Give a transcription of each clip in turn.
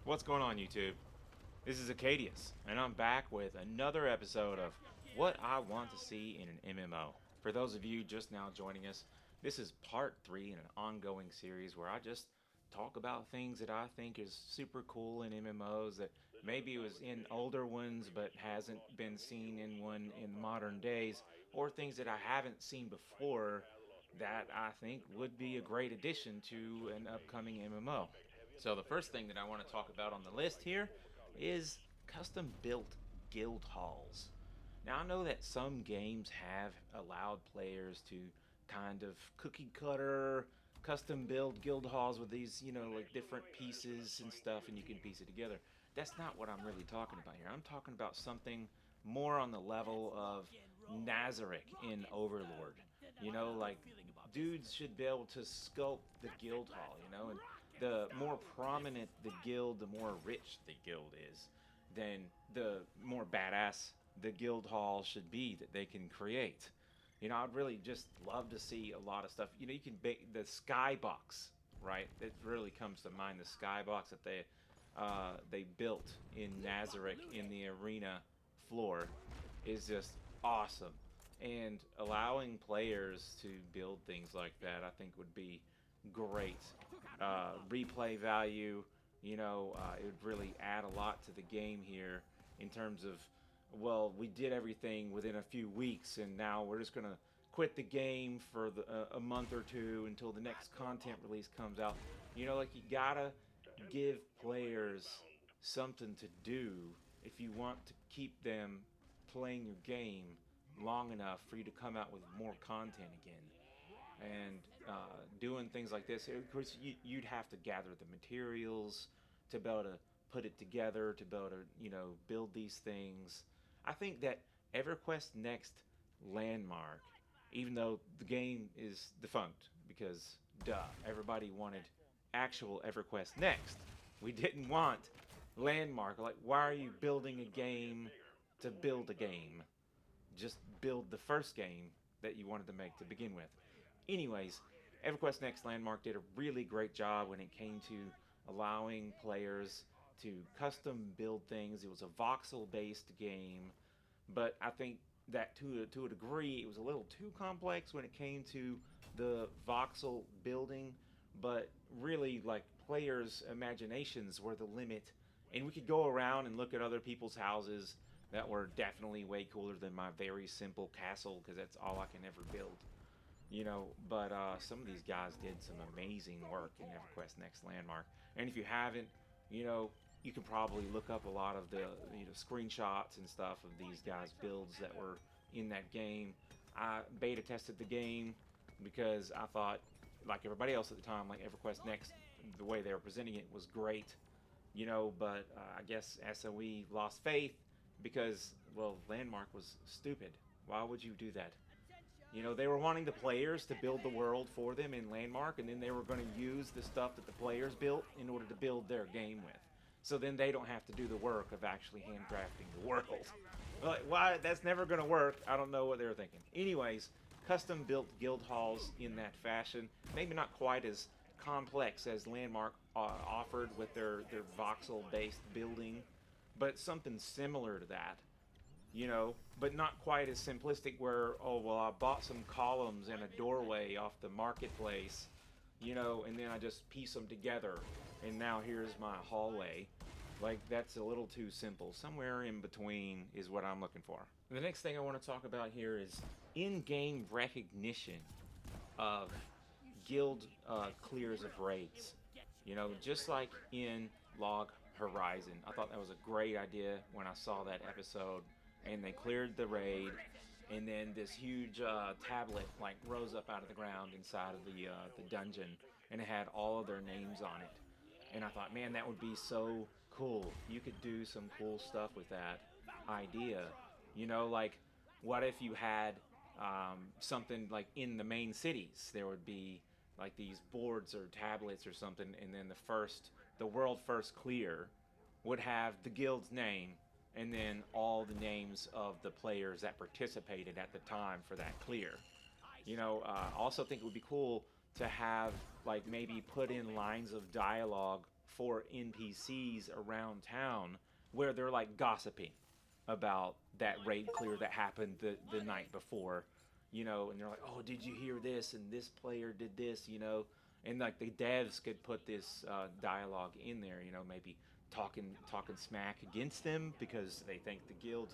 What's going on, YouTube? This is Acadius, and I'm back with another episode of What I Want to See in an MMO. For those of you just now joining us, this is part 3 in an ongoing series where I just talk about things that I think is super cool in MMOs that maybe was in older ones but hasn't been seen in one in modern days, or things that I haven't seen before that I think would be a great addition to an upcoming MMO. So the first thing that I want to talk about on the list here is custom built guild halls. Now I know that some games have allowed players to kind of cookie cutter custom build guild halls with these, like different pieces and stuff and you can piece it together. That's not what I'm really talking about here. I'm talking about something more on the level of Nazarick in Overlord. Like dudes should be able to sculpt the guild hall, and the more prominent the guild, the more rich the guild is, then the more badass the guild hall should be that they can create. I'd really just love to see a lot of stuff. You can make the skybox, right? It really comes to mind. The skybox that they built in Nazarick in the arena floor is just awesome. And allowing players to build things like that, I think, would be great. Replay value, it would really add a lot to the game here in terms of, well, we did everything within a few weeks, and now we're just going to quit the game for a month or two until the next content release comes out. Like you gotta give players something to do if you want to keep them playing your game long enough for you to come out with more content again. And doing things like this, of course, you'd have to gather the materials to be able to put it together, to be able to, build these things. I think that EverQuest Next Landmark, even though the game is defunct, because duh, everybody wanted actual EverQuest Next. We didn't want Landmark. Like, why are you building a game to build a game? Just build the first game that you wanted to make to begin with. Anyways, EverQuest Next Landmark did a really great job when it came to allowing players to custom build things. It was a voxel based game, but I think that to a degree it was a little too complex when it came to the voxel building, but really, like, players' imaginations were the limit, and we could go around and look at other people's houses that were definitely way cooler than my very simple castle, because that's all I can ever build. But some of these guys did some amazing work in EverQuest Next Landmark. And if you haven't, you can probably look up a lot of the screenshots and stuff of these guys' builds that were in that game. I beta tested the game because I thought, like everybody else at the time, like EverQuest Next, the way they were presenting it was great. But I guess SOE lost faith because, well, Landmark was stupid. Why would you do that? They were wanting the players to build the world for them in Landmark, and then they were going to use the stuff that the players built in order to build their game with. So then they don't have to do the work of actually handcrafting the world. Like, why? That's never going to work. I don't know what they were thinking. Anyways, custom built guild halls in that fashion, maybe not quite as complex as Landmark offered with their voxel based building, but something similar to that, but not quite as simplistic where, oh, well, I bought some columns and a doorway off the marketplace, and then I just piece them together, and now here's my hallway. Like, that's a little too simple. Somewhere in between is what I'm looking for. The next thing I want to talk about here is in-game recognition of guild clears of raids. Just like in Log Horizon. I thought that was a great idea when I saw that episode, and they cleared the raid, and then this huge tablet like rose up out of the ground inside of the dungeon, and it had all of their names on it. And I thought, man, that would be so cool. You could do some cool stuff with that idea. Like, what if you had something like in the main cities? There would be like these boards or tablets or something, and then the world first clear would have the guild's name and then all the names of the players that participated at the time for that clear. I also think it would be cool to have, like, maybe put in lines of dialogue for NPCs around town where they're like gossiping about that raid clear that happened the night before, and they're like, oh, did you hear this? And this player did this, and like the devs could put this dialogue in there, maybe talking smack against them because they think the guild,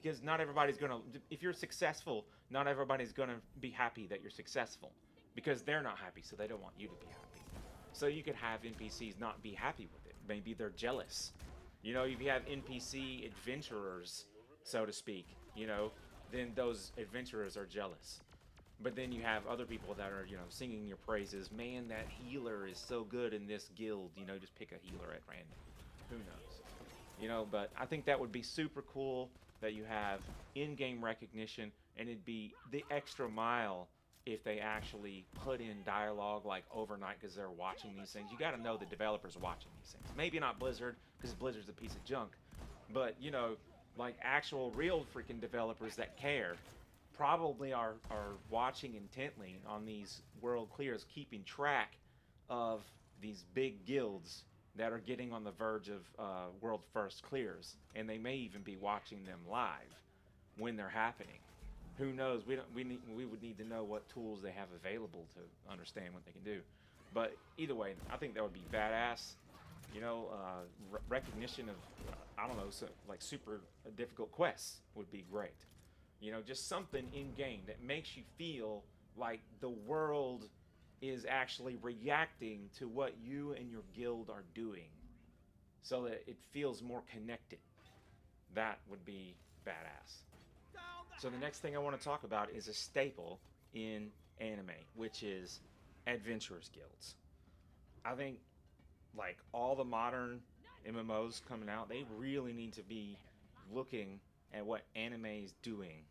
because not everybody's gonna. If you're successful, not everybody's gonna be happy that you're successful because they're not happy, so they don't want you to be happy. So you could have NPCs not be happy with it. Maybe they're jealous. If you have NPC adventurers, so to speak, then those adventurers are jealous. But then you have other people that are, singing your praises. Man, that healer is so good in this guild. Just pick a healer at random. Who knows? But I think that would be super cool that you have in-game recognition, and it'd be the extra mile if they actually put in dialogue like overnight because they're watching these things. You got to know the developers watching these things. Maybe not Blizzard because Blizzard's a piece of junk, but like actual real freaking developers that care probably are watching intently on these world clears, keeping track of these big guilds that are getting on the verge of world first clears, and they may even be watching them live when they're happening. Who knows? We would need to know what tools they have available to understand what they can do. But either way, I think that would be badass. Recognition of I don't know, like super difficult quests would be great. Just something in game that makes you feel like the world is actually reacting to what you and your guild are doing, so that it feels more connected. That would be badass. So the next thing I want to talk about is a staple in anime, which is adventurers guilds. I think like all the modern MMOs coming out, they really need to be looking at what anime is doing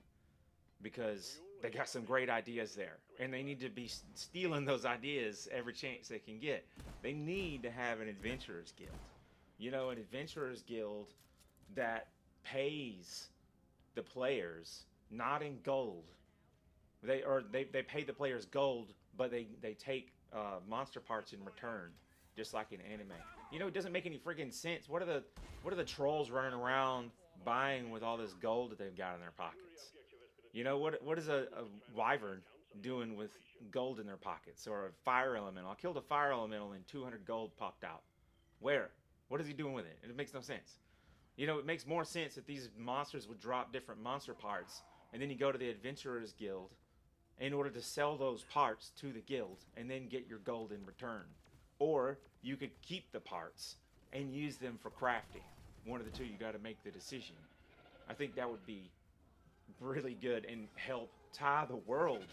because they got some great ideas there, and they need to be stealing those ideas every chance they can get. They need to have an adventurers guild. An adventurers guild that pays the players not in gold. They pay the players gold, but they take monster parts in return, just like in anime. It doesn't make any freaking sense. What are the trolls running around buying with all this gold that they've got in their pockets? What is a wyvern doing with gold in their pockets, or a fire elemental? I killed a fire elemental and 200 gold popped out. Where? What is he doing with it? It makes no sense. It makes more sense that these monsters would drop different monster parts, and then you go to the Adventurers Guild in order to sell those parts to the guild and then get your gold in return. Or you could keep the parts and use them for crafting. One of the two, you got to make the decision. I think that would be really good and help tie the world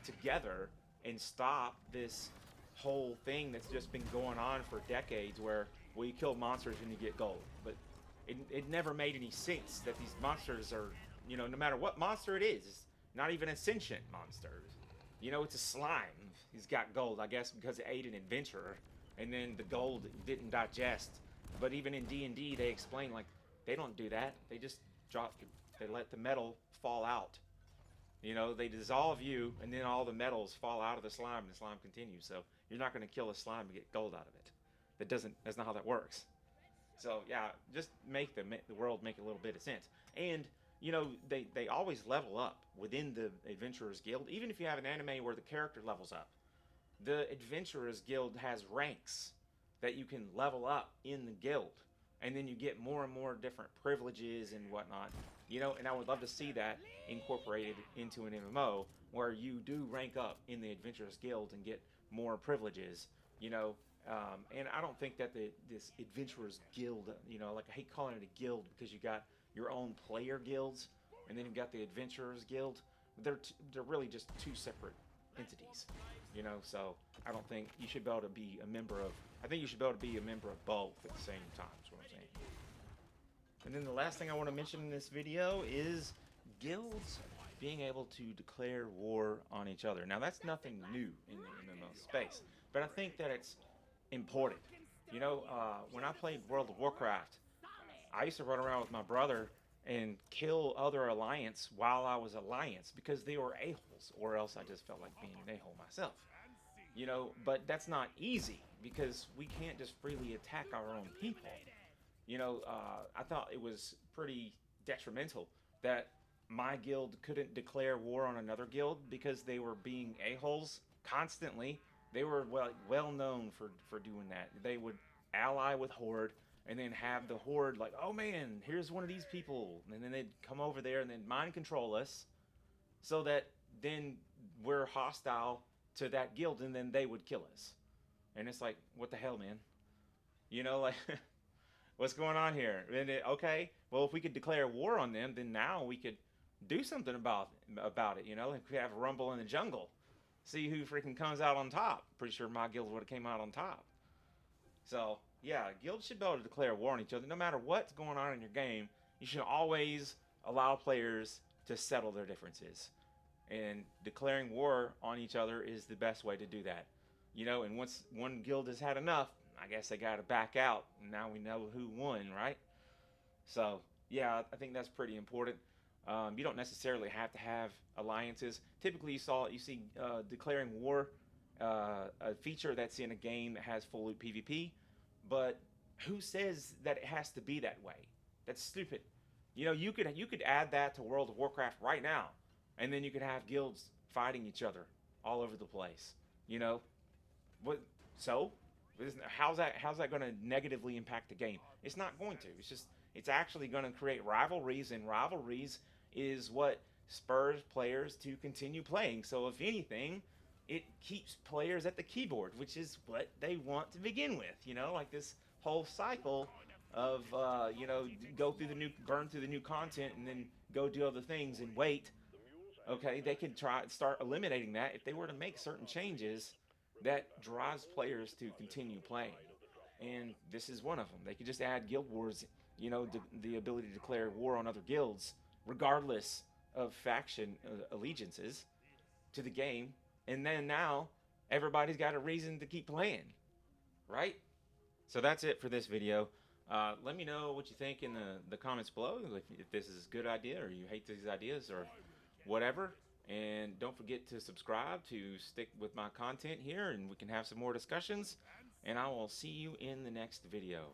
together and stop this whole thing that's just been going on for decades where you kill monsters and you get gold. But it never made any sense that these monsters are, no matter what monster it is, it's not even a sentient monster. It's a slime. He's got gold, I guess, because it ate an adventurer, and then the gold didn't digest. But even in D&D, they explain, like, they don't do that. They just they let the metal fall out. They dissolve you, and then all the metals fall out of the slime, and the slime continues. So you're not going to kill a slime and get gold out of it. That's not how that works. So yeah, just make the world make a little bit of sense. And they always level up within the Adventurers Guild. Even if you have an anime where the character levels up, the Adventurers Guild has ranks that you can level up in the guild, and then you get more and more different privileges and whatnot. And I would love to see that incorporated into an MMO where you do rank up in the Adventurers Guild and get more privileges. And I don't think that this Adventurers Guild, like I hate calling it a guild because you got your own player guilds, and then you've got the Adventurers Guild. They're really just two separate entities, So I don't think you should be able to be a member of. I think you should be able to be a member of both at the same time. Is what I'm saying. And then the last thing I want to mention in this video is guilds being able to declare war on each other. Now that's nothing new in the MMO space, but I think that it's important. When I played World of Warcraft, I used to run around with my brother and kill other alliance while I was alliance because they were a-holes, or else I just felt like being an a-hole myself. But that's not easy because we can't just freely attack our own people. I thought it was pretty detrimental that my guild couldn't declare war on another guild because they were being a-holes constantly. They were well known for doing that. They would ally with Horde and then have the Horde like, oh man, here's one of these people, and then they'd come over there and then mind control us so that then we're hostile to that guild and then they would kill us. And it's like, what the hell, man? Like what's going on here? And okay, well, if we could declare war on them, then now we could do something about it. Like we have a rumble in the jungle, see who freaking comes out on top. Pretty sure my guild would have came out on top. So yeah, guilds should be able to declare war on each other, no matter what's going on in your game. You should always allow players to settle their differences, and declaring war on each other is the best way to do that. And once one guild has had enough, I guess they got to back out. Now we know who won, right? So yeah, I think that's pretty important. You don't necessarily have to have alliances. Typically, you see declaring war, a feature that's in a game that has full loot PvP. But who says that it has to be that way? That's stupid. You could add that to World of Warcraft right now, and then you could have guilds fighting each other all over the place. You know, what? So, how's that going to negatively impact the game? It's not going to. It's actually going to create rivalries, and rivalries is what spurs players to continue playing. So if anything, it keeps players at the keyboard, which is what they want to begin with. Like this whole cycle of go through burn through the new content, and then go do other things and wait. Okay, they can start eliminating that if they were to make certain changes that drives players to continue playing. And this is one of them. They could just add guild wars, the ability to declare war on other guilds, regardless of faction allegiances, to the game. And then now everybody's got a reason to keep playing, right? So that's it for this video. Let me know what you think in the comments below, if this is a good idea or you hate these ideas or whatever. And don't forget to subscribe to stick with my content here, and we can have some more discussions. And I will see you in the next video.